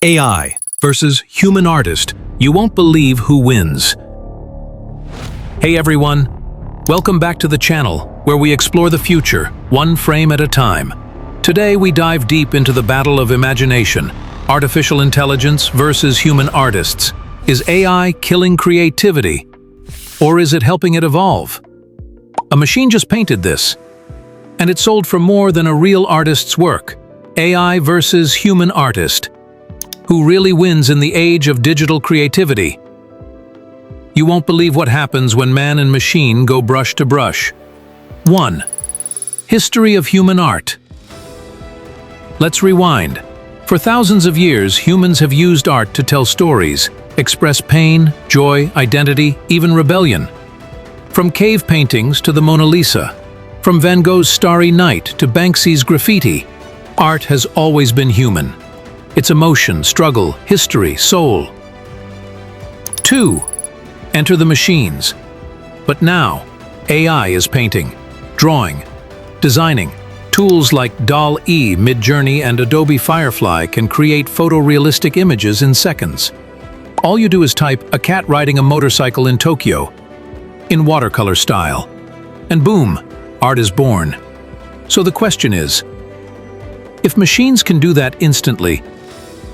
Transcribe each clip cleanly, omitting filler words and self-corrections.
AI versus human artist. You won't believe who wins. Hey everyone, welcome back to the channel where we explore the future, one frame at a time. Today we dive deep into the battle of imagination, artificial intelligence versus human artists. Is AI killing creativity? Or is it helping it evolve? A machine just painted this, and it sold for more than a real artist's work. AI versus human artist. Who really wins in the age of digital creativity? You won't believe what happens when man and machine go brush to brush. 1. History of human art. Let's rewind. For thousands of years, humans have used art to tell stories, express pain, joy, identity, even rebellion. From cave paintings to the Mona Lisa, from Van Gogh's Starry Night to Banksy's graffiti, art has always been human. It's emotion, struggle, history, soul. 2. Enter the machines. But now, AI is painting, drawing, designing. Tools like DALL, Midjourney, and Adobe Firefly can create photorealistic images in seconds. All you do is type "a cat riding a motorcycle in Tokyo" in watercolor style, and boom, art is born. So the question is, if machines can do that instantly,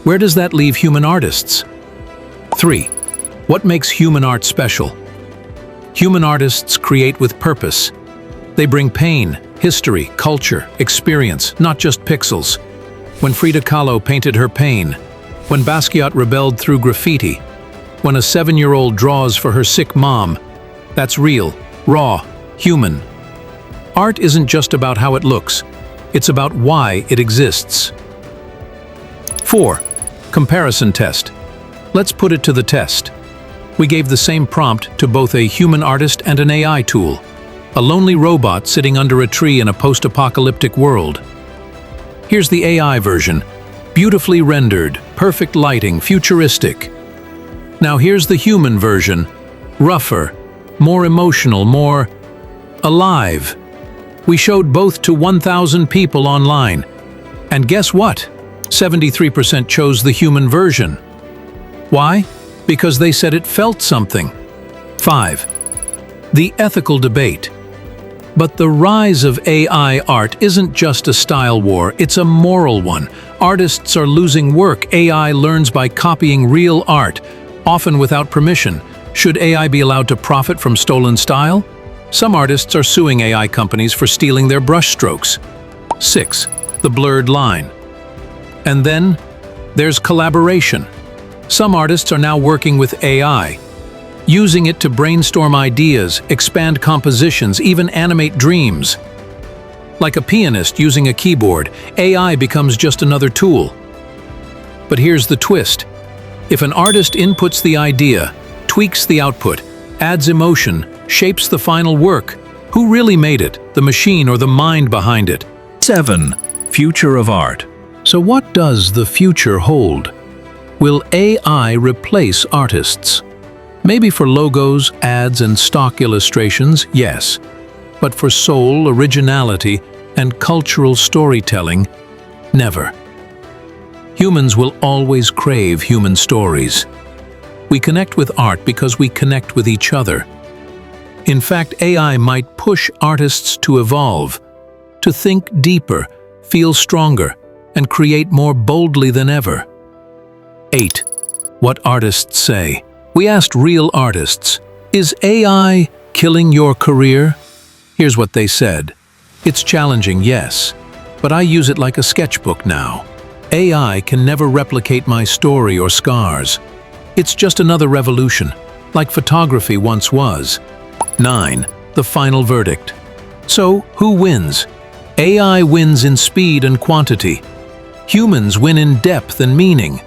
where does that leave human artists? 3. What makes human art special? Human artists create with purpose. They bring pain, history, culture, experience, not just pixels. When Frida Kahlo painted her pain, when Basquiat rebelled through graffiti, when a 7-year-old draws for her sick mom, that's real, raw, human. Art isn't just about how it looks, it's about why it exists. 4. Comparison test. Let's put it to the test. We gave the same prompt to both a human artist and an AI tool, a lonely robot sitting under a tree in a post-apocalyptic world. Here's the AI version, beautifully rendered, perfect lighting, futuristic. Now here's the human version, rougher, more emotional, more alive. We showed both to 1,000 people online, and guess what? 73% chose the human version. Why? Because they said it felt something. 5. The ethical debate. But the rise of AI art isn't just a style war, it's a moral one. Artists are losing work. AI learns by copying real art, often without permission. Should AI be allowed to profit from stolen style? Some artists are suing AI companies for stealing their brushstrokes. 6. The blurred line. And then there's collaboration. Some artists are now working with AI, using it to brainstorm ideas, expand compositions, even animate dreams. Like a pianist using a keyboard, AI becomes just another tool. But here's the twist. If an artist inputs the idea, tweaks the output, adds emotion, shapes the final work, who really made it, the machine or the mind behind it? 7. Future of art. So what does the future hold? Will AI replace artists? Maybe for logos, ads, and stock illustrations, yes. But for soul, originality, and cultural storytelling, never. Humans will always crave human stories. We connect with art because we connect with each other. In fact, AI might push artists to evolve, to think deeper, feel stronger, and create more boldly than ever. 8. What artists say. We asked real artists, is AI killing your career? Here's what they said. It's challenging, yes, but I use it like a sketchbook now. AI can never replicate my story or scars. It's just another revolution, like photography once was. 9. The final verdict. So, who wins? AI wins in speed and quantity. Humans win in depth and meaning.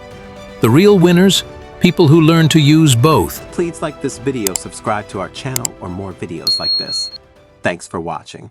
The real winners? People who learn to use both. Please like this video, subscribe to our channel for more videos like this. Thanks for watching.